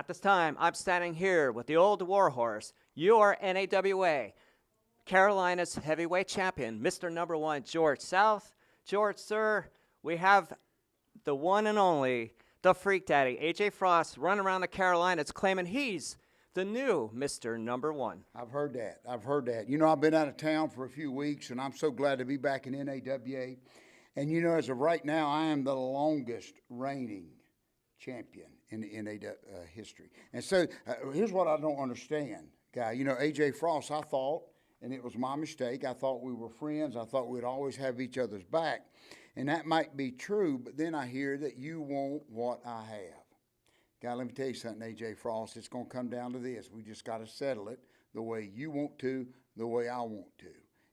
this time, I'm standing here with the old warhorse, your NAWA, Carolina's heavyweight champion, Mr. Number 1, George South. George, sir, we have the one and only, the Freak Daddy, AJ Frost, running around the Carolinas claiming he's the new Mr. Number 1. I've heard that. You know, I've been out of town for a few weeks, and I'm so glad to be back in NAWA. And, you know, as of right now, I am the longest reigning champion in the NAWA history. And so here's what I don't understand, guy. You know, AJ Frost, I thought, and it was my mistake, I thought we were friends. I thought we'd always have each other's back. And that might be true, but then I hear that you want what I have. Guy, let me tell you something, AJ Frost. It's going to come down to this. We just got to settle it the way you want to, the way I want to.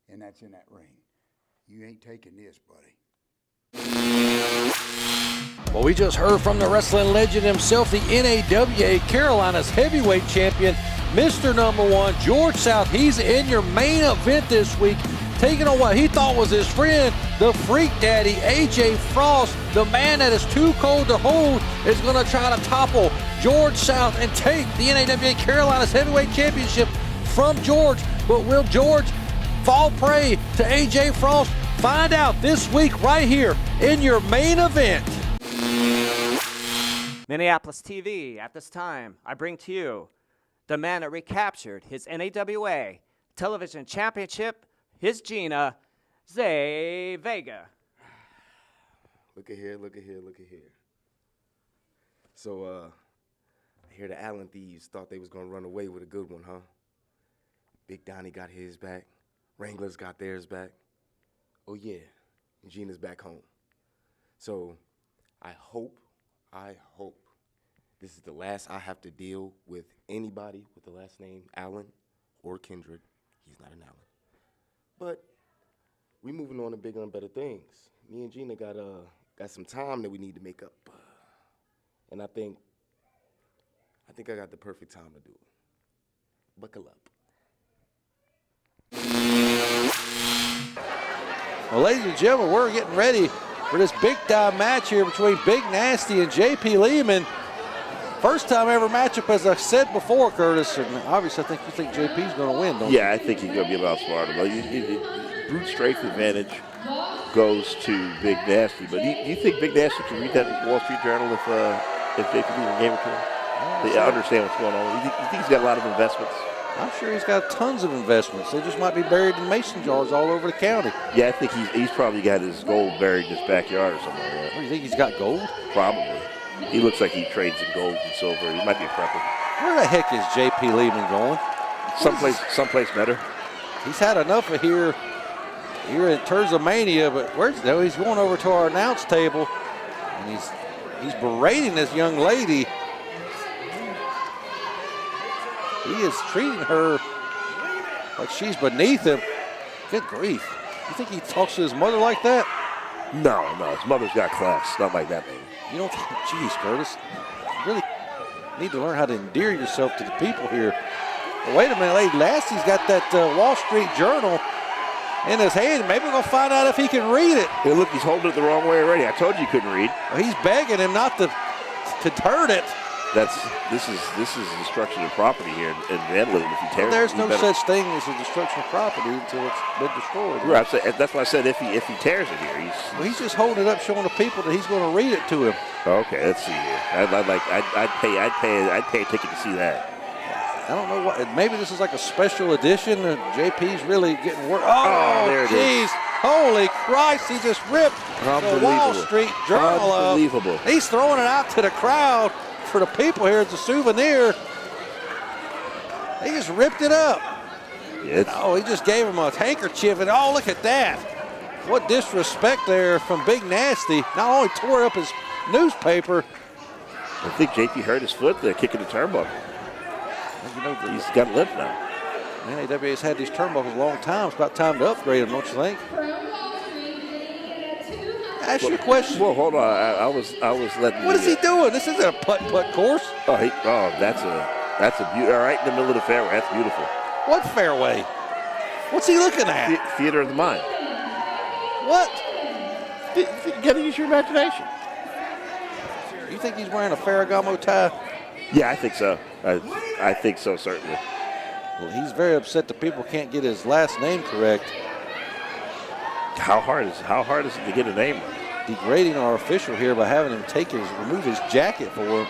And that's in that ring. You ain't taking this, buddy. Well, we just heard from the wrestling legend himself, the NAWA Carolina's heavyweight champion, Mr. Number 1, George South. He's in your main event this week, taking on what he thought was his friend, the Freak Daddy, AJ Frost. The man that is too cold to hold is going to try to topple George South and take the NAWA Carolina's heavyweight championship from George. But will George fall prey to AJ Frost? Find out this week right here in your main event. Minneapolis TV, at this time, I bring to you the man that recaptured his NAWA television championship, his Gina, Zay Vega. Look at here. So, I hear the Allen thieves thought they was going to run away with a good one, huh? Big Donnie got his back. Wranglers got theirs back. Oh, yeah, and Gina's back home. So, I hope this is the last I have to deal with anybody with the last name Allen or Kindred. He's not an Allen. But we moving on to bigger and better things. Me and Gina got some time that we need to make up. And I think I got the perfect time to do it. Buckle up. Well, ladies and gentlemen, we're getting ready for this big-time match here between Big Nasty and JP Lehman. First time ever matchup, as I said before, Curtis, and obviously I think you think JP's going to win, don't you? Yeah, I think he's going to be a lot smarter. Brute strength advantage goes to Big Nasty, but you think Big Nasty can read that Wall Street Journal if JP Lehman gave it to him? They understand what's going on. You think he's got a lot of investments? I'm sure he's got tons of investments. They just might be buried in mason jars all over the county. Yeah, I think he's probably got his gold buried in his backyard or something like that. Oh, you think he's got gold? Probably. He looks like he trades in gold and silver. He might be a prepper. Where the heck is JP Lehman going? Someplace better. He's had enough of here in terms of mania, but he's going over to our announce table, and he's berating this young lady. He is treating her like she's beneath him. Good grief. You think he talks to his mother like that? No. His mother's got class. Not like that, baby. You don't think, geez, Curtis. You really need to learn how to endear yourself to the people here. But wait a minute, Lady Nasty's got that Wall Street Journal in his hand. Maybe we're going to find out if he can read it. Hey, look, he's holding it the wrong way already. I told you he couldn't read. Well, he's begging him not to turn it. This is destruction of property here in vandalism. If he tears there's no such thing as a destruction of property until it's been destroyed. Right, that's why I said if he tears it here, he's just holding it up, showing the people that he's going to read it to him. Okay, let's see here. I'd pay a ticket to see that. I don't know what. Maybe this is like a special edition. JP's really getting work. Oh, there it is. Holy Christ! He just ripped the Wall Street Journal up. Unbelievable. He's throwing it out to the crowd. For the people here, it's a souvenir. He just ripped it up. He just gave him a handkerchief, and oh, look at that. What disrespect there from Big Nasty. Not only tore up his newspaper. I think JP hurt his foot there, kicking the turnbuckle. He's got limp now. NAWA's had these turnbuckles a long time. It's about time to upgrade them, don't you think? Ask you a question. Well, hold on. I was letting. What is he doing? This isn't a putt-putt course. That's a beauty. All right in the middle of the fairway. That's beautiful. What fairway? What's he looking at? Theater of the mind. What? You got to use your imagination. You think he's wearing a Ferragamo tie? Yeah, I think so. I think so, certainly. Well, he's very upset that people can't get his last name correct. How hard is it to get a name right? Degrading our official here by having him remove his jacket for him.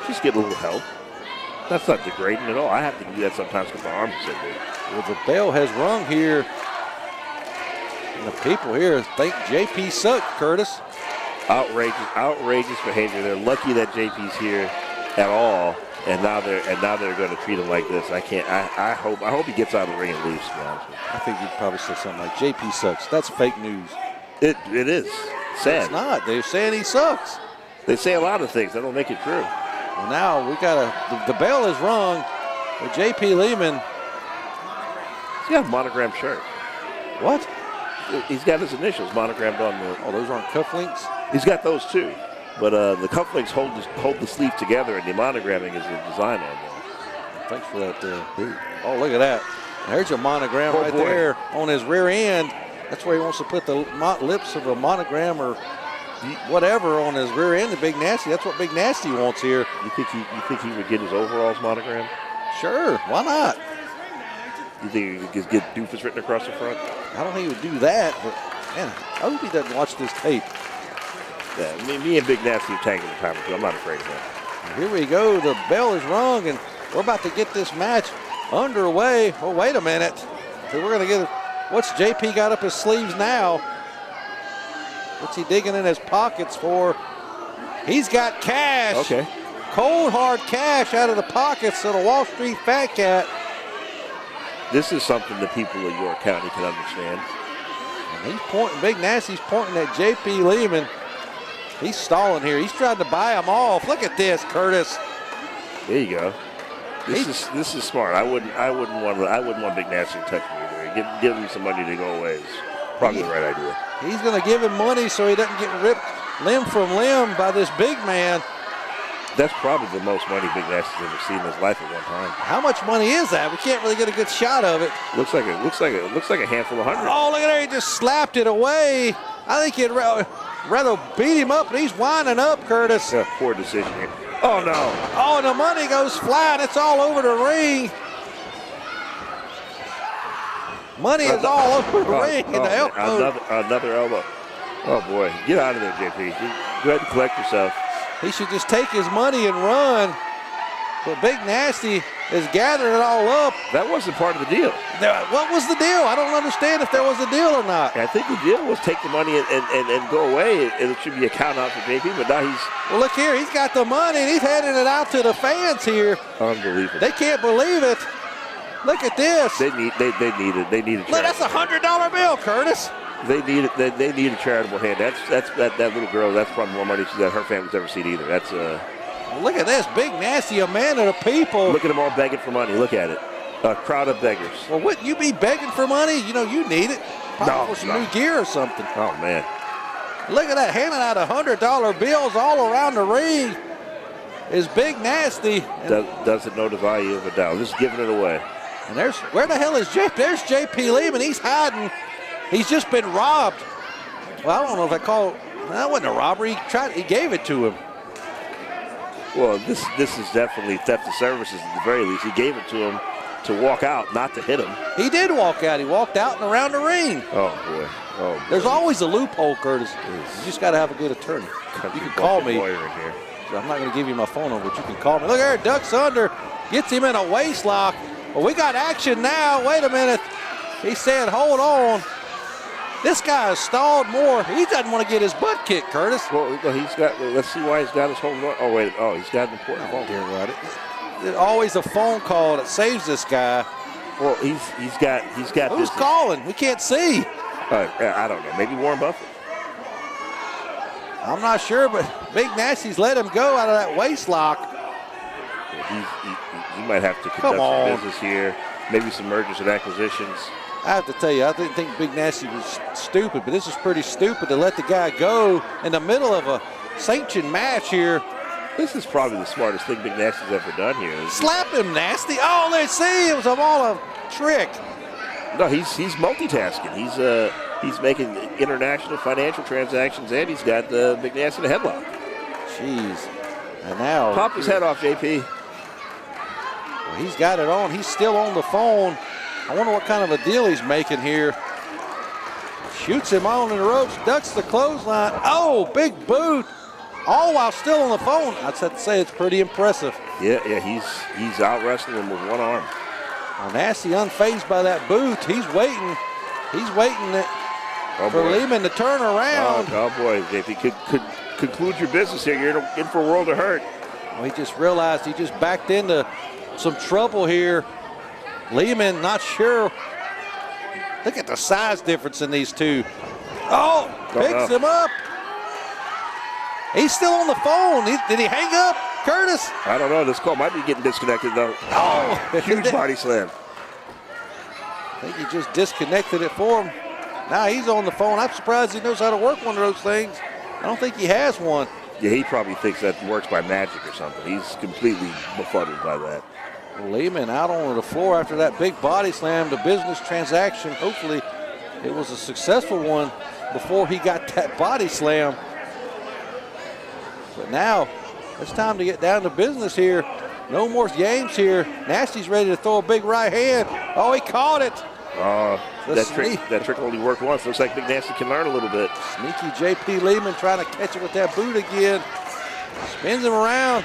Just get a little help. That's not degrading at all. I have to do that sometimes because my arms are so big. Well, the bell has rung here. And the people here thank JP Suck, Curtis. Outrageous behavior. They're lucky that JP's here at all, and now they're going to treat him like this. I can't. I hope he gets out of the ring and leaves. To be honest with you. I think you'd probably say something like JP sucks. That's fake news. It is sad. It's not. They're saying he sucks. They say a lot of things that don't make it true. Well, now we got the bell is rung for JP Lehman. He's got a monogrammed shirt. What? He's got his initials monogrammed on the. Oh, those aren't cufflinks? He's got those too, but the cufflinks hold the sleeve together, and the monogramming is the design on them. Thanks for that. Oh, look at that. There's your monogram right boy. there on his rear end. That's where he wants to put the lips of a monogram or whatever on his rear end. The Big Nasty. That's what Big Nasty wants here. You think he would get his overalls monogrammed? Sure. Why not? You think he could get Doofus written across the front? I don't think he would do that, but man, I hope he doesn't watch this tape. Yeah, me and Big Nasty are tanking the time or two. I'm not afraid of that. Here we go. The bell is rung, and we're about to get this match underway. Oh, wait a minute. So we're going to get what's JP got up his sleeves now? What's he digging in his pockets for? He's got cash. Okay. Cold, hard cash out of the pockets of the Wall Street Fat Cat. This is something the people of York County can understand. And he's pointing, Big Nasty's pointing at JP Lehman. He's stalling here. He's trying to buy them off. Look at this, Curtis. There you go. This is smart. I wouldn't want Big Nasty to touch me either. Give him some money to go away is probably the right idea. He's going to give him money so he doesn't get ripped limb from limb by this big man. That's probably the most money Big Nasty's ever seen in his life at one time. How much money is that? We can't really get a good shot of it. Looks like a handful of hundreds. Oh, look at there. He just slapped it away. I think he'd rather beat him up, and he's winding up, Curtis. Yeah, poor decision here. Oh, no. Oh, and the money goes flying. It's all over the ring. Money is all over the ring. And the elbow. Another elbow. Oh, boy. Get out of there, JP. Go ahead and collect yourself. He should just take his money and run. But Big Nasty is gathering it all up. That wasn't part of the deal. What was the deal? I don't understand if there was a deal or not. I think the deal was take the money and go away. It should be a count out for JP, but now he's... Well, look here. He's got the money, and he's handing it out to the fans here. Unbelievable. They can't believe it. Look at this. They need it. Look, that's a $100 bill, Curtis. They need a charitable hand. That little girl. That's probably more money that her family's ever seen either. That's Well, look at this, Big Nasty, a man of the people. Look at them all begging for money. Look at it, a crowd of beggars. Well, wouldn't you be begging for money? You know, you need it. Probably for some new gear or something. Oh man, look at that, handing out $100 bills all around the ring. Is Big Nasty. Doesn't know the value of a dollar. Just giving it away. And where the hell is JP? There's JP Lehman. He's hiding. He's just been robbed. Well, I don't know if that wasn't a robbery. He gave it to him. Well, this is definitely theft of services at the very least. He gave it to him to walk out, not to hit him. He did walk out. He walked out and around the ring. Oh, boy. Oh, boy. There's always a loophole, Curtis. You just got to have a good attorney. You can call me. Lawyer in here. I'm not going to give you my phone number, but you can call me. Look there, ducks under. Gets him in a waist lock. Well, we got action now. Wait a minute. He said, hold on. This guy has stalled more. He doesn't want to get his butt kicked, Curtis. Well, he's got. Let's see why he's got his phone. Oh wait. Oh, he's got an important phone. Dear God. There's always a phone call that saves this guy. Well, he's got. Who's calling? We can't see. I don't know. Maybe Warren Buffett. I'm not sure, but Big Nasty's let him go out of that waist lock. He might have to conduct some business here. Maybe some mergers and acquisitions. I have to tell you, I didn't think Big Nasty was stupid, but this is pretty stupid to let the guy go in the middle of a sanctioned match here. This is probably the smartest thing Big Nasty's ever done here. Slap him, Nasty. Oh, let's see. It was all a trick. No, he's multitasking. He's making international financial transactions, and he's got Big Nasty in a headlock. Jeez. And now. Pop his head off, JP. Well, he's got it on. He's still on the phone. I wonder what kind of a deal he's making here. Shoots him on in the ropes, ducks the clothesline. Oh, big boot. All while still on the phone. I'd have to say it's pretty impressive. Yeah, he's out wrestling him with one arm. Well, Nasty unfazed by that boot. He's waiting. He's waiting for Lehman to turn around. Oh boy, if he could conclude your business here, you're in for a world of hurt. Well, he just realized he just backed into some trouble here. Lehman, not sure. Look at the size difference in these two. Oh, picks him up. He's still on the phone. Did he hang up, Curtis? I don't know. This call might be getting disconnected, though. Oh, huge body slam. I think he just disconnected it for him. Now he's on the phone. I'm surprised he knows how to work one of those things. I don't think he has one. Yeah, he probably thinks that works by magic or something. He's completely befuddled by that. Lehman out on the floor after that big body slam, the business transaction. Hopefully it was a successful one before he got that body slam. But now it's time to get down to business here. No more games here. Nasty's ready to throw a big right hand. Oh, he caught it. That trick only worked once. Looks like Big Nasty can learn a little bit. Sneaky J.P. Lehman trying to catch it with that boot again. Spins him around.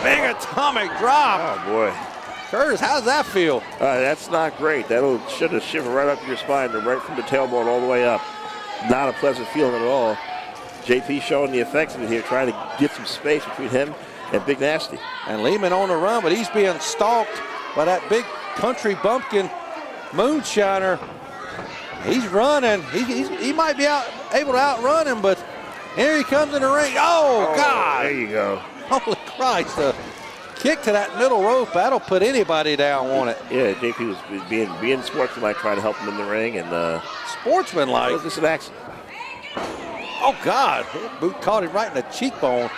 Big atomic drop. Oh, boy. Curtis, how does that feel? That's not great. That'll should have shivered right up your spine, right from the tailbone all the way up. Not a pleasant feeling at all. JP showing the effects of it here, trying to get some space between him and Big Nasty. And Lehman on the run, but he's being stalked by that big country bumpkin moonshiner. He's running. He might be able to outrun him, but here he comes in the ring. Oh, God. There you go. Holy Christ. A kick to that middle rope. That'll put anybody down on it. Yeah, JP was being sportsmanlike, trying to help him in the ring. And sportsmanlike? Was this an accident? Oh, God. Boot caught him right in the cheekbone.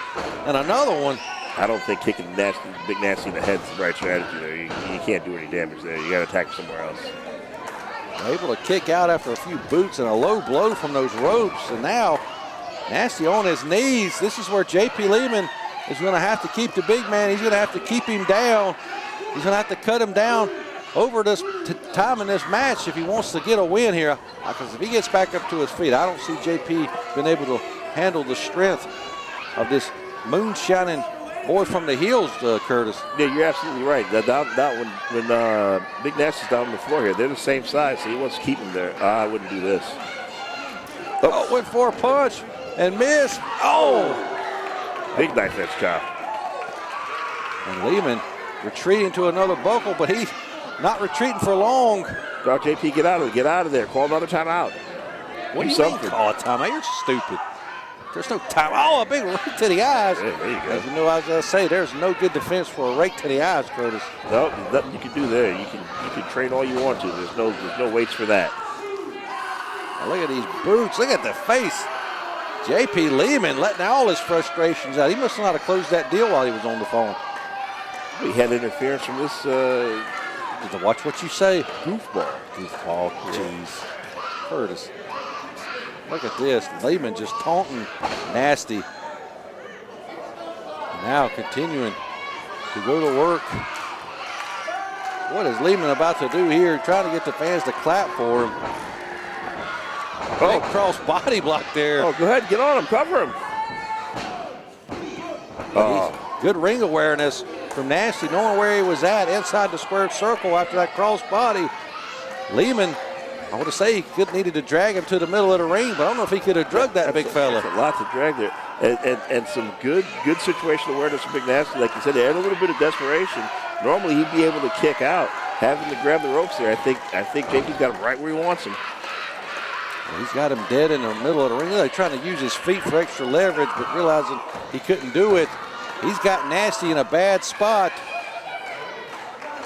And another one. I don't think kicking Big Nasty in the head is the right strategy there. You can't do any damage there. You got to attack somewhere else. Able to kick out after a few boots and a low blow from those ropes. And now Nasty on his knees. This is where J.P. Lehman is going to have to keep the big man. He's going to have to keep him down. He's going to have to cut him down over this time in this match if he wants to get a win here. Because if he gets back up to his feet, I don't see J.P. being able to handle the strength of this moonshining boy from the heels, Curtis. Yeah, you're absolutely right. When Big Nasty's down on the floor here, they're the same size, so he wants to keep him there. I wouldn't do this. Oh, went for a punch and missed. Oh! Big knife edge chop. And Lehman retreating to another buckle, but he's not retreating for long. Go, JP, get out of there. Call another timeout. What do you mean call a timeout? You're stupid. There's no time. Oh, a big rake to the eyes. Yeah, there you go. As you know, I was going to say, there's no good defense for a rake to the eyes, Curtis. No, there's nothing you can do there. You can train all you want to. There's no weights for that. Now look at these boots. Look at the face. J.P. Lehman letting all his frustrations out. He must not have closed that deal while he was on the phone. We had interference from this. Watch what you say. Goofball. Jeez. Curtis. Look at this. Lehman just taunting Nasty. And now continuing to go to work. What is Lehman about to do here? Trying to get the fans to clap for him. Oh, cross body block there. Oh, go ahead. Get on him. Cover him. Good ring awareness from Nasty, knowing where he was at inside the square circle after that cross body. Lehman, I want to say he needed to drag him to the middle of the ring, but I don't know if he could have drugged that big fella. That's a lot to drag there. And some good situational awareness from Big Nasty. Like you said, they had a little bit of desperation. Normally he'd be able to kick out. Having to grab the ropes there, I think JP's got him right where he wants him. He's got him dead in the middle of the ring. They're trying to use his feet for extra leverage, but realizing he couldn't do it. He's got Nasty in a bad spot.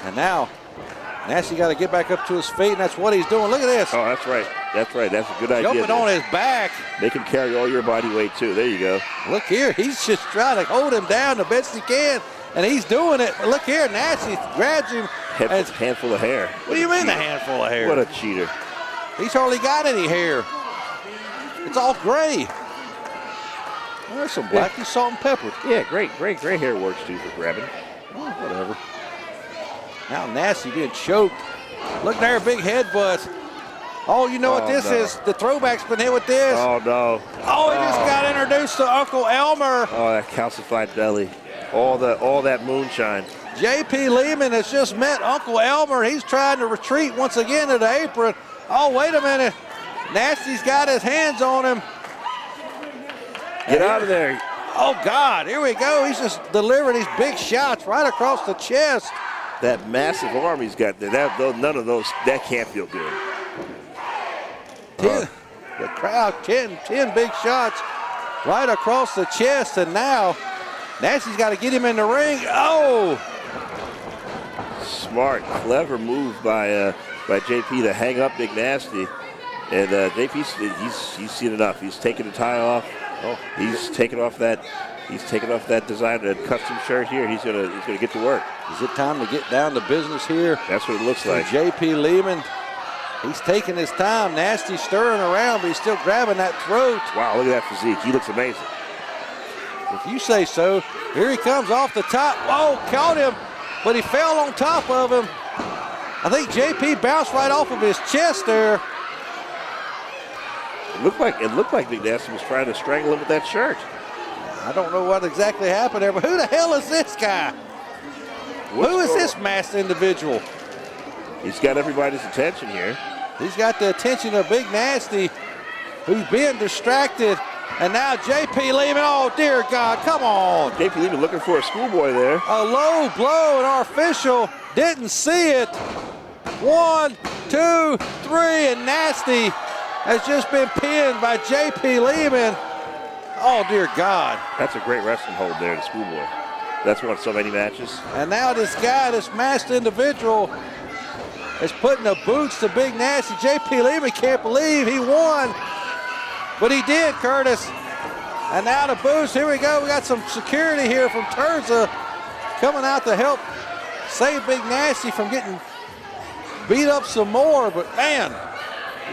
And now Nasty got to get back up to his feet, and that's what he's doing. Look at this. Oh, that's right. That's right. That's a good idea. Jumping on his back. Make him carry all your body weight, too. There you go. Look here. He's just trying to hold him down the best he can, and he's doing it. But look here. Nasty grabs him. Handful of hair. What do you mean a handful of hair? What a cheater. He's hardly got any hair. It's all gray. Well, there's some black and salt and pepper. Yeah, great hair works, too, for grabbing. Whatever. Now Nasty being choked. Look there, big headbutt. Oh, you know what this is? The throwback's been hit with this. Oh, no. Oh, he just got introduced to Uncle Elmer. Oh, that calcified belly. All that moonshine. J.P. Lehman has just met Uncle Elmer. He's trying to retreat once again to the apron. Oh, wait a minute. Nasty's got his hands on him. Get out of there. Oh, God, here we go. He's just delivering these big shots right across the chest. That massive arm he's got there. None of those, that can't feel good. The crowd, 10 big shots right across the chest, and now Nasty's got to get him in the ring. Oh! Smart, clever move by JP to hang up Big Nasty. And JP, he's seen enough. He's taken the tie off. Oh, he's taken off that designer, that custom shirt here. He's gonna get to work. Is it time to get down to business here? That's what it looks like. J.P. Lehman, he's taking his time. Nasty stirring around, but he's still grabbing that throat. Wow, look at that physique. He looks amazing. If you say so. Here he comes off the top. Whoa, caught him, but he fell on top of him. I think JP bounced right off of his chest there. It looked like Big Nasty was trying to strangle him with that shirt. I don't know what exactly happened there, but who the hell is this guy? Who is this masked individual? He's got everybody's attention here. He's got the attention of Big Nasty, who's being distracted. And now J.P. Lehman, oh dear God, come on. J.P. Lehman looking for a schoolboy there. A low blow, and our official didn't see it. 1, 2, 3, and Nasty has just been pinned by J.P. Lehman. Oh dear God. That's a great wrestling hold there, the schoolboy. That's won so many matches. And now this guy, this masked individual, is putting the boots to Big Nasty. J.P. Lehman can't believe he won. But he did, Curtis. And now the boost. Here we go. We got some security here from Terza coming out to help save Big Nasty from getting beat up some more. But man,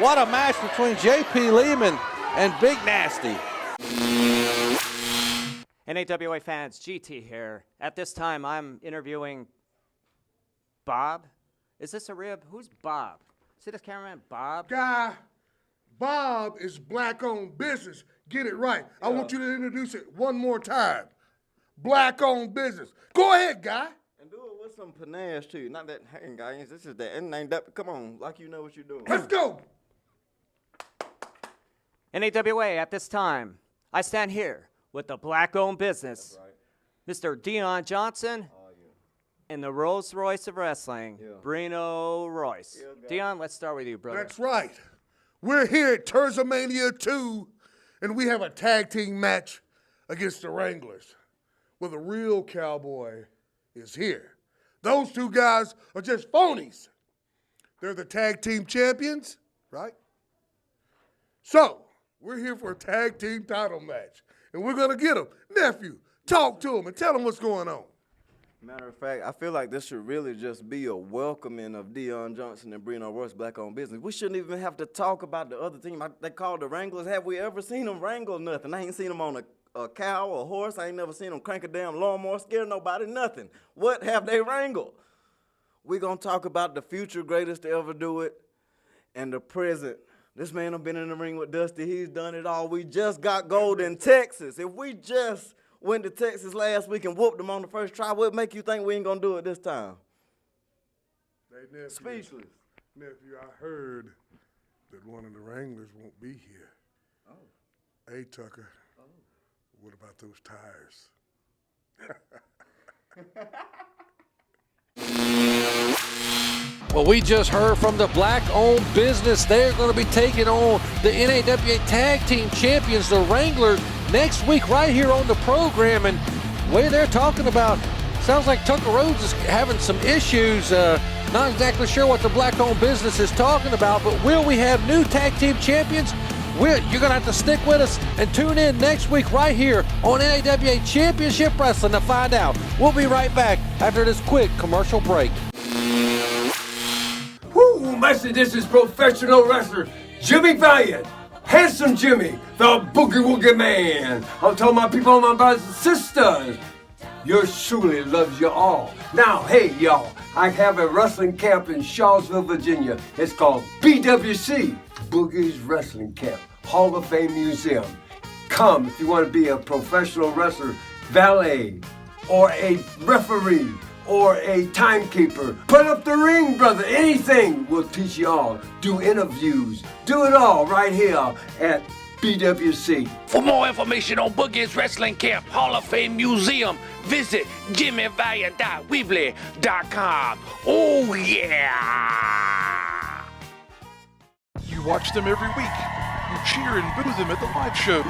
what a match between J.P. Lehman and Big Nasty. NAWA fans, GT here. At this time, I'm interviewing Bob. Is this a rib? Who's Bob? See this cameraman, Bob? Guy, Bob is black-owned business. Get it right. I want you to introduce it one more time. Black-owned business. Go ahead, Guy. And do it with some panache, too. Not that, hey, guys, this is that. And ain't that, come on, like you know what you're doing. Let's go. NAWA, at this time, I stand here with the black-owned business, Mr. Dion Johnson, and the Rolls Royce of wrestling, Brino Royce. Dion, let's start with you, brother. That's right. We're here at Terzamania 2, and we have a tag team match against the Wranglers, where the real cowboy is here. Those two guys are just phonies. They're the tag team champions, right? So, we're here for a tag team title match, and we're going to get them. Nephew, talk to them and tell them what's going on. Matter of fact, I feel like this should really just be a welcoming of Dion Johnson and Brino Royce, black-owned business. We shouldn't even have to talk about the other team. They called the Wranglers. Have we ever seen them wrangle nothing? I ain't seen them on a cow or a horse. I ain't never seen them crank a damn lawnmower, scare nobody, nothing. What have they wrangled? We're going to talk about the future greatest to ever do it and the present. This man have been in the ring with Dusty. He's done it all. We just got gold in Texas. If we just went to Texas last week and whooped them on the first try, what make you think we ain't going to do it this time? Hey, nephew, Speechless. Nephew, I heard that one of the Wranglers won't be here. Oh. Hey, Tucker. Oh. What about those tires? Well, we just heard from the black-owned business. They're going to be taking on the NAWA Tag Team Champions, the Wranglers, next week right here on the program. And the way they're talking about, sounds like Tucker Rhodes is having some issues. Not exactly sure what the black-owned business is talking about, but will we have new tag team champions? You're going to have to stick with us and tune in next week right here on NAWA Championship Wrestling to find out. We'll be right back after this quick commercial break. Woo, Master, this is professional wrestler Jimmy Valiant. Handsome Jimmy, the Boogie Woogie Man. I'm telling my people, my brothers and sisters, yours truly loves you all. Now, hey, y'all, I have a wrestling camp in Charlottesville, Virginia. It's called BWC, Boogie's Wrestling Camp, Hall of Fame Museum. Come if you want to be a professional wrestler, valet, or a referee, or a timekeeper. Put up the ring, brother. Anything. We'll teach you all. Do interviews. Do it all right here at BWC. For more information on Boogie's Wrestling Camp Hall of Fame Museum, visit jimmyvaliant.weebly.com. Oh, yeah! You watch them every week. You cheer and boo them at the live shows.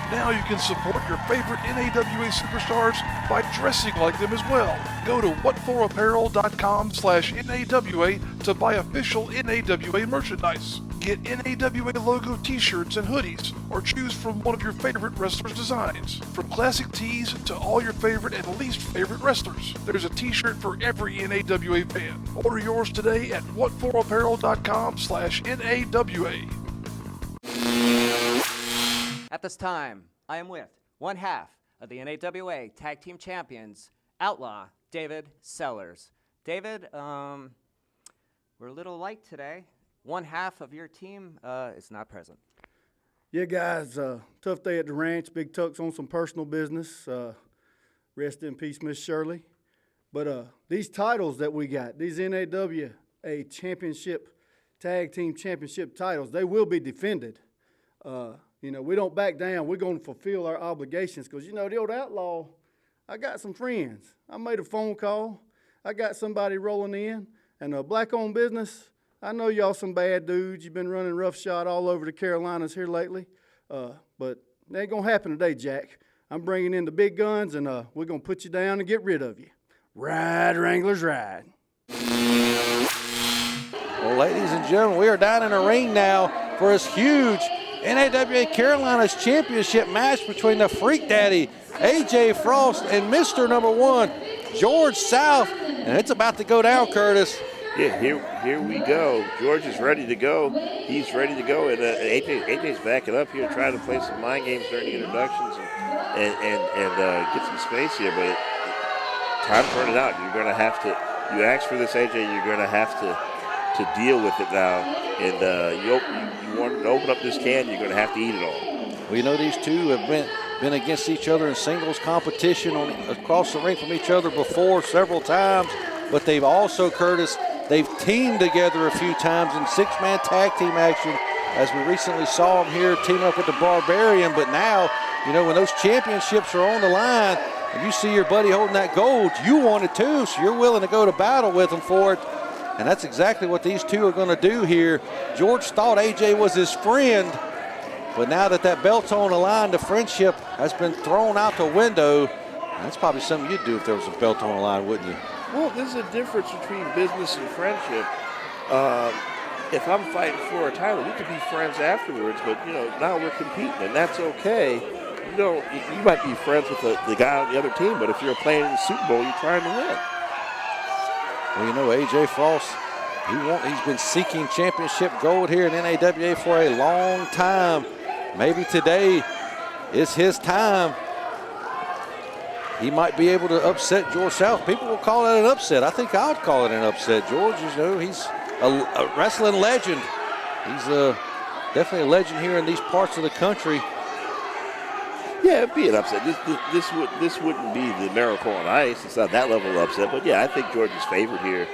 Now you can support your favorite NAWA superstars by dressing like them as well. Go to whatforapparel.com/NAWA to buy official NAWA merchandise. Get NAWA logo t-shirts and hoodies, or choose from one of your favorite wrestlers' designs. From classic tees to all your favorite and least favorite wrestlers, there's a t-shirt for every NAWA fan. Order yours today at whatforapparel.com/NAWA. At this time, I am with one half of the NAWA Tag Team Champions, Outlaw David Sellers. David, we're a little light today. One half of your team is not present. Yeah, guys, tough day at the ranch. Big Tuck's on some personal business. Rest in peace, Miss Shirley. But these titles that we got, these NAWA championship, tag team championship titles, they will be defended. You know, we don't back down. We're going to fulfill our obligations because, you know, the old Outlaw, I got some friends. I made a phone call. I got somebody rolling in. And a black-owned business, I know y'all some bad dudes. You've been running roughshod all over the Carolinas here lately. But it ain't going to happen today, Jack. I'm bringing in the big guns, and we're going to put you down and get rid of you. Ride, Wranglers, ride. Well, ladies and gentlemen, we are down in the ring now for this huge NAWA Carolinas Championship match between the Freak Daddy, AJ Frost, and Mr. Number 1, George South. And it's about to go down, Curtis. Yeah, here we go. George is ready to go. He's ready to go, and AJ's backing up here, trying to play some mind games during the introductions and get some space here. But time to turn it out. You're going to have to. You asked for this, AJ. You're going to have to deal with it now. And you want to open up this can, you're going to have to eat it all. Well, you know, these two have been against each other in singles competition across the ring from each other before several times. But they've also, Curtis, they've teamed together a few times in six-man tag team action, as we recently saw them here team up with the Barbarian. But now, you know, when those championships are on the line and you see your buddy holding that gold, you want it too, so you're willing to go to battle with him for it. And that's exactly what these two are going to do here. George thought AJ was his friend, but now that that belt's on the line, the friendship has been thrown out the window. That's probably something you'd do if there was a belt on the line, wouldn't you? Well, there's a difference between business and friendship. If I'm fighting for a title, we could be friends afterwards, but, you know, now we're competing, and that's okay. You might be friends with the guy on the other team, but if you're playing in the Super Bowl, you're trying to win. Well, you know, AJ Frost, he's been seeking championship gold here in NAWA for a long time. Maybe today is his time. He might be able to upset George South. People will call it an upset. I think I would call it an upset. George, you know, he's a wrestling legend. He's definitely a legend here in these parts of the country. Yeah, it'd be an upset. This wouldn't be the miracle on ice. It's not that level of upset. But yeah, I think George is favored here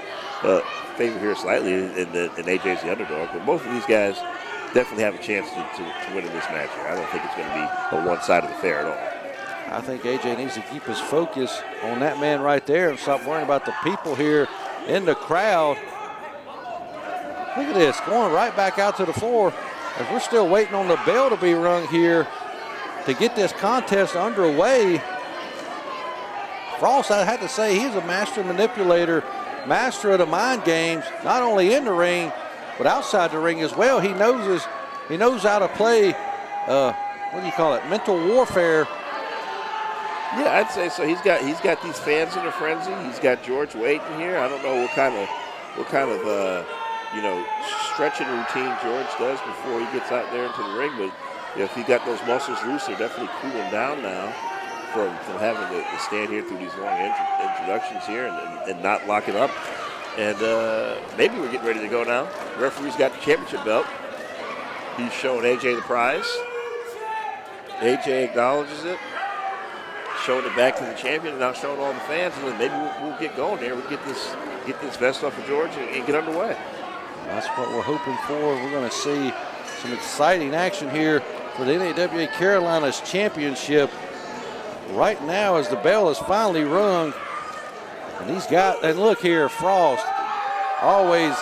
slightly, and AJ's the underdog. But both of these guys definitely have a chance to win in this match here. I don't think it's going to be a one-sided affair at all. I think AJ needs to keep his focus on that man right there and stop worrying about the people here in the crowd. Look at this, going right back out to the floor as we're still waiting on the bell to be rung here to get this contest underway. Frost, I had to say, he's a master manipulator, master of the mind games, not only in the ring, but outside the ring as well. He knows how to play, what do you call it, mental warfare. Yeah, I'd say so. He's got these fans in a frenzy. He's got George waiting here. I don't know what kind of stretching routine George does before he gets out there into the ring, but if he got those muscles loose, they're definitely cooling down now. from having to stand here through these long introductions here and not lock it up. And maybe we're getting ready to go now. The referee's got the championship belt. He's showing AJ the prize. AJ acknowledges it, showing it back to the champion, and now showing all the fans. And then maybe we'll get going there. We'll get this vest off of George and get underway. That's what we're hoping for. We're going to see some exciting action here for the NAWA Carolinas Championship. Right now, as the bell is finally rung, and look here, Frost always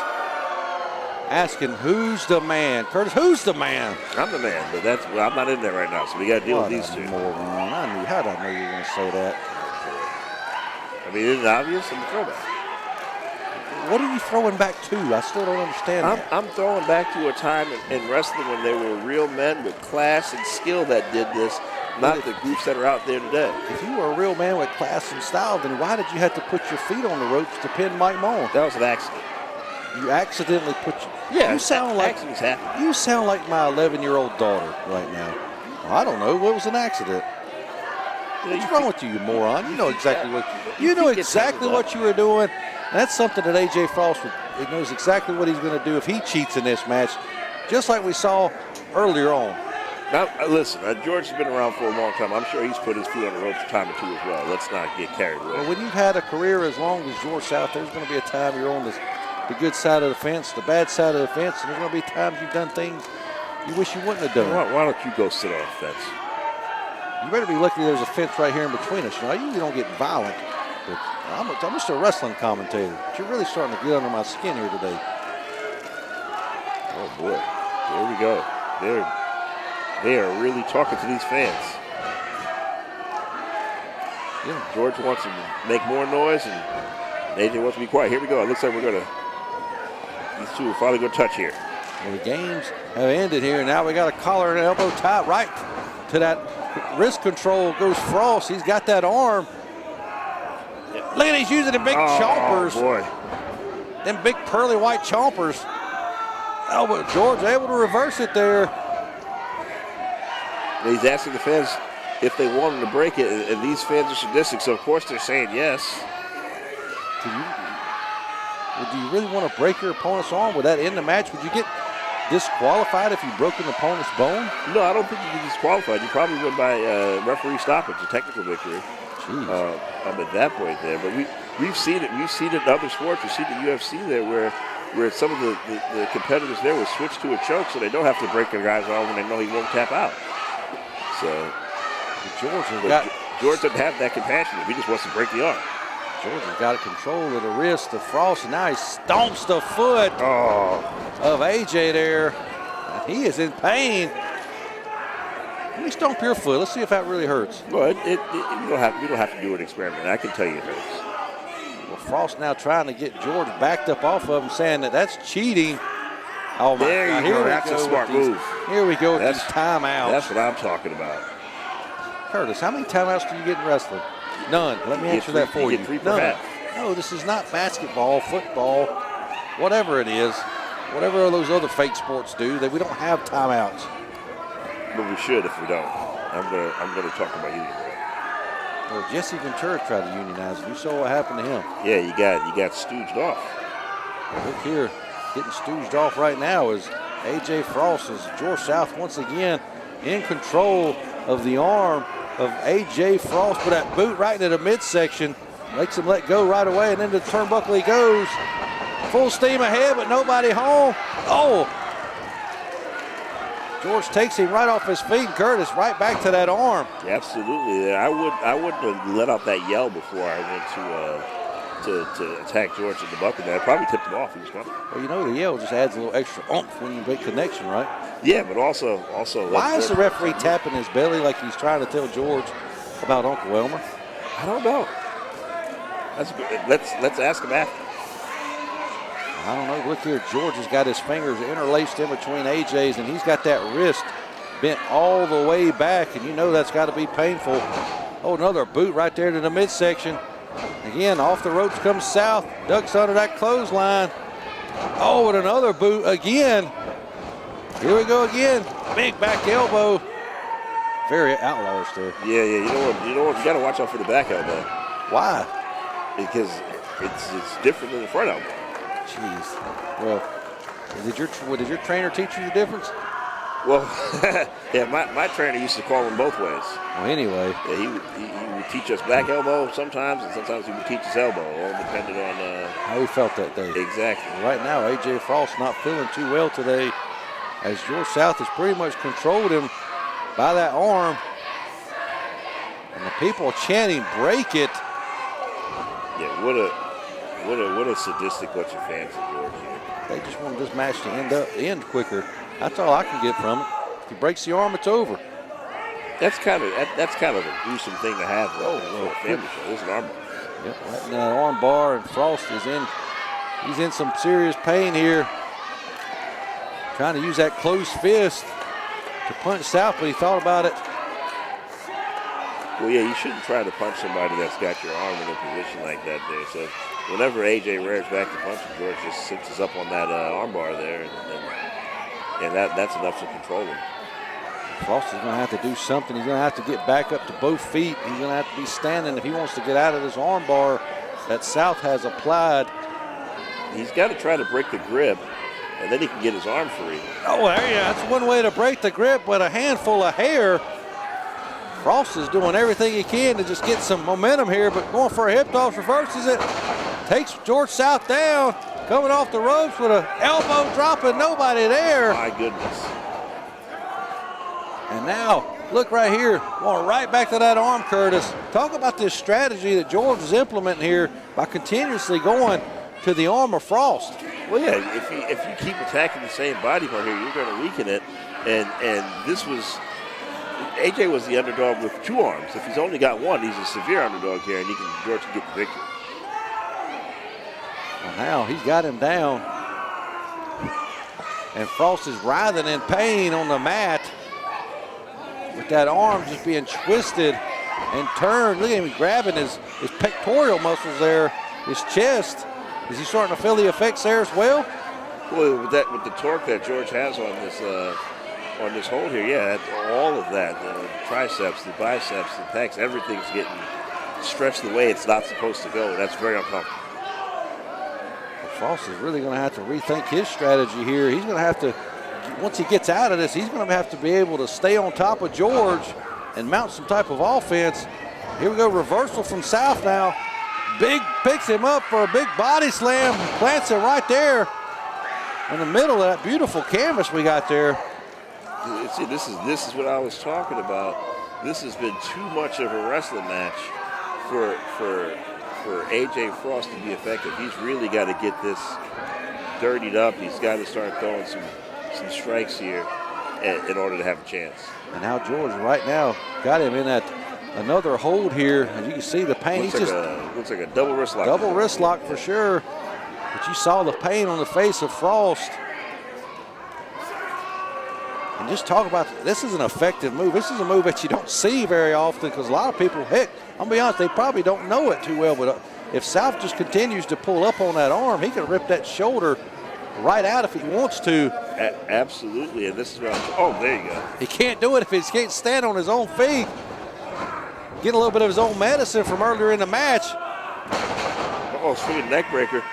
asking who's the man. Curtis, who's the man? I'm the man, but I'm not in there right now, so we got to deal with these two. How did I know you were going to say that? I mean, isn't it obvious? I'm a throwback. What are you throwing back to? I still don't understand that. I'm throwing back to a time in wrestling when there were real men with class and skill that did this, not the groups that are out there today. If you were a real man with class and style, then why did you have to put your feet on the ropes to pin Mike Mullen? That was an accident. You accidentally put Yeah, you sound like accidents happen. You sound like my 11-year-old daughter right now. Well, I don't know. What was an accident? What's wrong with you, you moron? You know exactly what you were doing. That's something that AJ Frost he knows exactly what he's going to do if he cheats in this match, just like we saw earlier on. Now, listen, George has been around for a long time. I'm sure he's put his feet on the ropes a time or two as well. Let's not get carried away. Well, when you've had a career as long as George South, there's going to be a time you're on the good side of the fence, the bad side of the fence, and there's going to be times you've done things you wish you wouldn't have done. Why don't you go sit on the fence? You better be lucky there's a fence right here in between us. You know, I usually don't get violent, but I'm just a wrestling commentator. But you're really starting to get under my skin here today. Oh, boy. There we go. They are really talking to these fans. Yeah. George wants them to make more noise, and AJ wants to be quiet. Here we go. It looks like these two are finally going to touch here. Well, the games have ended here. Now we got a collar and an elbow tie right to that wrist control goes Frost. He's got that arm. Yeah. Look at he's using the big chompers. Oh, boy. Them big pearly white chompers. Oh, but George able to reverse it there. He's asking the fans if they want him to break it, and these fans are sadistic, so of course they're saying yes. Do you really want to break your opponent's arm? Would that end the match? Would you get disqualified if you broke an opponent's bone? No, I don't think you get disqualified. You probably win by referee stoppage, a technical victory. At that point there. But we've seen it. We've seen it in other sports. We've seen the UFC there where some of the competitors there will switch to a choke so they don't have to break their guy's arm when they know he won't tap out. So George doesn't have that compassion. He just wants to break the arm. George has got control of the wrist of Frost, and now he stomps the foot of AJ there. He is in pain. Let me stomp your foot. Let's see if that really hurts. Well, we don't have to do an experiment. I can tell you it hurts. Well, Frost now trying to get George backed up off of him, saying that's cheating. Oh, my there God. You go. That's a smart move. Here we go with these timeouts. That's what I'm talking about. Curtis, how many timeouts do you get in wrestling? None. Let me answer that for you. None. No, this is not basketball, football, whatever it is. Whatever those other fake sports do, we don't have timeouts. But we should if we don't. I'm gonna talk about you. Well, Jesse Ventura tried to unionize. You saw what happened to him. Yeah, you got stooged off. Look here, getting stooged off right now is AJ Frost. As George South once again in control of the arm of AJ Frost, but that boot right into the midsection makes him let go right away, and then to the turnbuckle he goes. Full steam ahead, but nobody home. Oh! George takes him right off his feet, and Curtis right back to that arm. Yeah, absolutely. I wouldn't have let out that yell before I went to attack George in the bucket. I probably tipped him off. He was coming. Well, you know the yell just adds a little extra oomph when you make connection, right? Yeah, but also. Why is the referee tapping his belly like he's trying to tell George about Uncle Elmer? I don't know. That's good. Let's ask him after. I don't know. Look here, George has got his fingers interlaced in between AJ's, and he's got that wrist bent all the way back, and you know that's got to be painful. Oh, another boot right there to the midsection. Again, off the ropes comes South, ducks under that clothesline. Oh, and another boot again. Here we go again. Big back elbow. very outlawish there. Yeah. You know what? You got to watch out for the back elbow. Why? Because it's different than the front elbow. Jeez. Well, did your trainer teach you the difference? Well, yeah, my trainer used to call them both ways. Well, anyway. Yeah, he would teach us back elbow sometimes, and sometimes he would teach us elbow, all depending on how he felt that day. Exactly. Right now, A.J. Frost not feeling too well today, as George South has pretty much controlled him by that arm. And the people chanting, break it. Yeah, what a sadistic bunch of fans of George here. They just wanted this match to end quicker. That's all I can get from it. If he breaks the arm, it's over. That's kind of a gruesome thing to have for a family show. This is an arm bar. Yep, right in that arm bar, and Frost is he's in some serious pain here. Trying to use that closed fist to punch South, but he thought about it. Well, yeah, you shouldn't try to punch somebody that's got your arm in a position like that there. So whenever A.J. rears back to punch him, George just sits up on that arm bar there, and that's enough to control him. Frost is going to have to do something. He's going to have to get back up to both feet. He's going to have to be standing if he wants to get out of this arm bar that South has applied. He's got to try to break the grip, and then he can get his arm free. Oh, that's one way to break the grip, but a handful of hair. Frost is doing everything he can to just get some momentum here, but going for a hip toss, reverses it. Takes George South down, coming off the ropes with an elbow drop and nobody there. My goodness. And now, look right here, going right back to that arm, Curtis. Talk about this strategy that George is implementing here by continuously going to the arm of Frost. Well, yeah, if you keep attacking the same body part here, you're going to weaken it. And this was, AJ was the underdog with two arms. If he's only got one, he's a severe underdog here, and George can get the victory. Well, now he's got him down. And Frost is writhing in pain on the mat, with that arm just being twisted and turned. Look at him grabbing his pectoral muscles there, his chest. Is he starting to feel the effects there as well? Well, with the torque that George has on this hold here, yeah, all of that, the triceps, the biceps, the pecs, everything's getting stretched the way it's not supposed to go. That's very uncomfortable. Frost is really going to have to rethink his strategy here. He's going to have to, once he gets out of this, he's going to have to be able to stay on top of George and mount some type of offense. Here we go, reversal from South now. Big picks him up for a big body slam, plants it right there in the middle of that beautiful canvas we got there. See, this is what I was talking about. This has been too much of a wrestling match for AJ Frost to be effective. He's really got to get this dirtied up. He's got to start throwing some strikes here in order to have a chance. And now George right now got him in that another hold here. As you can see the pain. Looks like a double wrist lock. Double wrist lock for sure. But you saw the pain on the face of Frost. And just talk about, this is an effective move. This is a move that you don't see very often because a lot of people, heck, I'm gonna be honest, they probably don't know it too well, but if South just continues to pull up on that arm, he can rip that shoulder right out if he wants to. Absolutely, and this is what there you go. He can't do it if he can't stand on his own feet. Get a little bit of his own medicine from earlier in the match. Swinging neck breaker.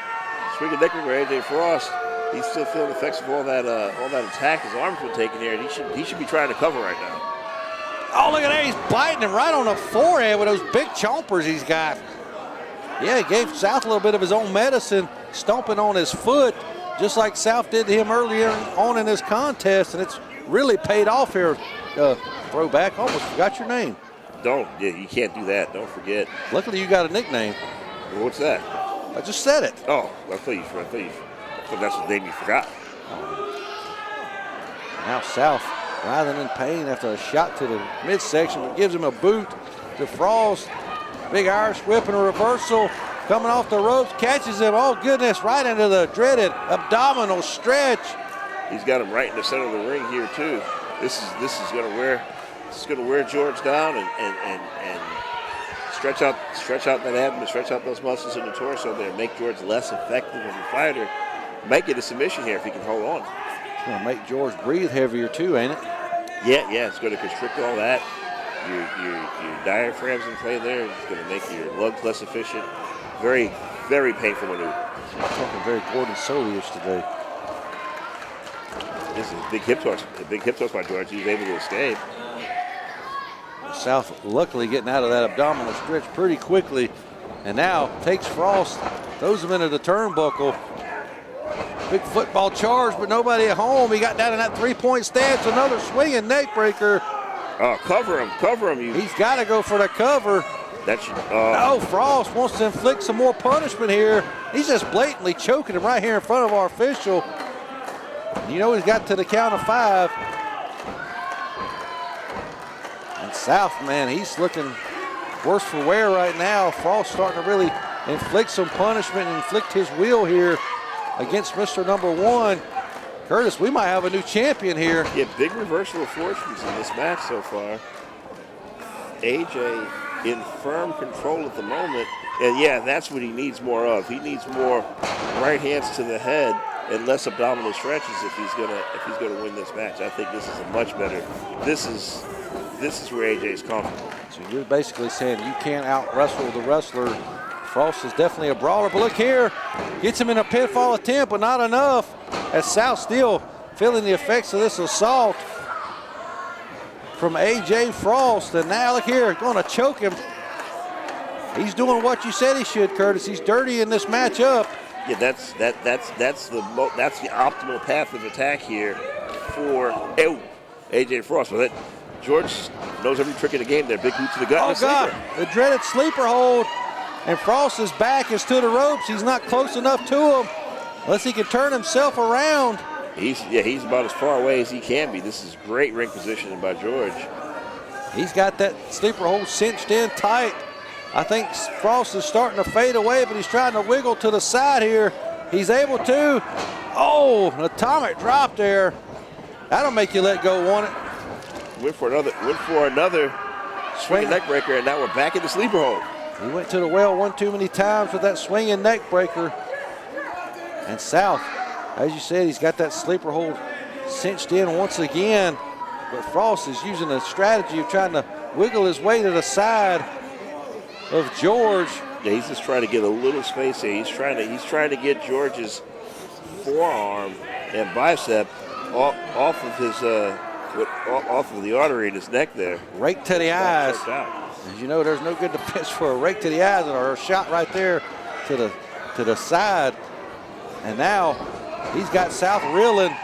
Swinging neck breaker, AJ Frost. He's still feeling the effects of all that attack his arms were taking here, and he should be trying to cover right now. Oh, look at that. He's biting him right on the forehead with those big chompers he's got. Yeah, he gave South a little bit of his own medicine, stomping on his foot, just like South did to him earlier on in this contest, and it's really paid off here. Throwback, almost forgot your name. You can't do that. Don't forget. Luckily, you got a nickname. Well, what's that? I just said it. Oh, I thought that's the name you forgot. Now South writhing in pain after a shot to the midsection, but gives him a boot to Frost. Big Irish whip and a reversal. Coming off the ropes, catches him, oh goodness, right into the dreaded abdominal stretch. He's got him right in the center of the ring here too. This is going to wear George down and stretch out that abdomen, stretch out those muscles in the torso there, make George less effective as a fighter. Might get a submission here if he can hold on. It's going to make George breathe heavier too, ain't it? Yeah, it's going to constrict all that. your diaphragm's in play there. It's going to make your lungs less efficient. Very, very painful maneuver. I'm talking very Gordon Soley-ish today. This is a big hip toss by George. He was able to escape. South luckily getting out of that abdominal stretch pretty quickly. And now takes Frost, throws him into the turnbuckle. Big football charge, but nobody at home. He got down in that three-point stance. Another swinging neck breaker. Oh, cover him. He's got to go for the cover. No, Frost wants to inflict some more punishment here. He's just blatantly choking him right here in front of our official. You know he's got to the count of 5. And South, man, he's looking worse for wear right now. Frost starting to really inflict some punishment and inflict his will here against Mr. Number 1. Curtis, we might have a new champion here. Yeah, big reversal of fortunes in this match so far. AJ in firm control at the moment, and yeah, that's what he needs more of. He needs more right hands to the head and less abdominal stretches if he's gonna win this match. I think this is a much better. This is where AJ's comfortable. So you're basically saying you can't out wrestle the wrestler. Frost is definitely a brawler, but look here, gets him in a pinfall attempt, but not enough. As South still feeling the effects of this assault from AJ Frost, and now look here, going to choke him. He's doing what you said he should, Curtis. He's dirtying this match up. Yeah, that's the optimal path of attack here for AJ Frost. But George knows every trick of the game there. Big boot to the gut. Oh God, the dreaded sleeper hold. And Frost's back is to the ropes. He's not close enough to him unless he can turn himself around. He's about as far away as he can be. This is great ring positioning by George. He's got that sleeper hold cinched in tight. I think Frost is starting to fade away, but he's trying to wiggle to the side here. He's able to. Oh, an atomic drop there. That'll make you let go, won't it? Went for another swinging neck breaker, and now we're back in the sleeper hold. He went to the well one too many times with that swinging neck breaker. And South, as you said, he's got that sleeper hold cinched in once again. But Frost is using a strategy of trying to wiggle his way to the side of George. Yeah, he's just trying to get a little space here. He's trying to get George's forearm and bicep off of the artery in his neck there. Rake to the eyes. As you know, there's no good defense for a rake to the eyes or a shot right there to the side. And now he's got South reeling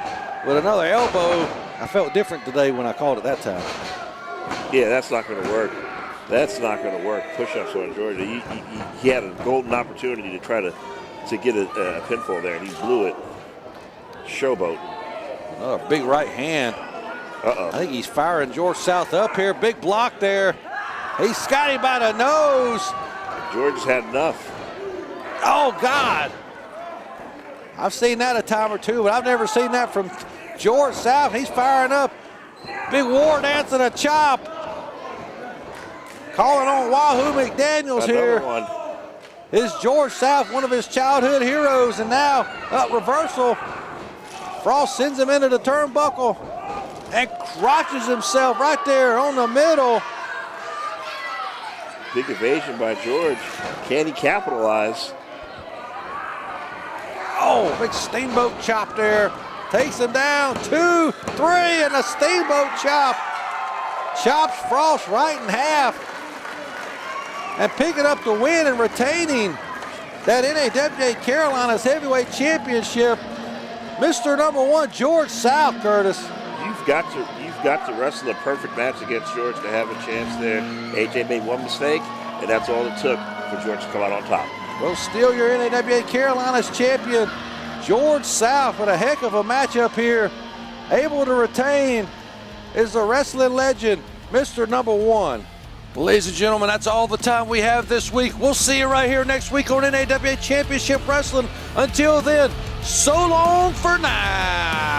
with another elbow. I felt different today when I called it that time. Yeah, that's not going to work. That's not going to work. Push-ups on George. He had a golden opportunity to try to get a pinfall there, and he blew it. Showboat. Another big right hand. I think he's firing George South up here. Big block there. He's got him by the nose. George has had enough. Oh, God. I've seen that a time or two, but I've never seen that from George South. He's firing up. Big war dance and a chop. Calling on Wahoo McDaniels here. One. Is George South one of his childhood heroes? And now, reversal. Frost sends him into the turnbuckle and crotches himself right there on the middle. Big evasion by George. Can he capitalize? Oh, big steamboat chop there. Takes him down, 2, 3, and a steamboat chop. Chops Frost right in half. And picking up the win and retaining that NAWA Carolinas Heavyweight Championship, Mr. Number 1, George South, Curtis. You've got to wrestle a perfect match against George to have a chance there. AJ made one mistake, and that's all it took for George to come out on top. Well, still your NAWA Carolinas champion, George South, with a heck of a matchup here. Able to retain is the wrestling legend, Mr. Number 1. Ladies and gentlemen, that's all the time we have this week. We'll see you right here next week on NAWA Championship Wrestling. Until then, so long for now.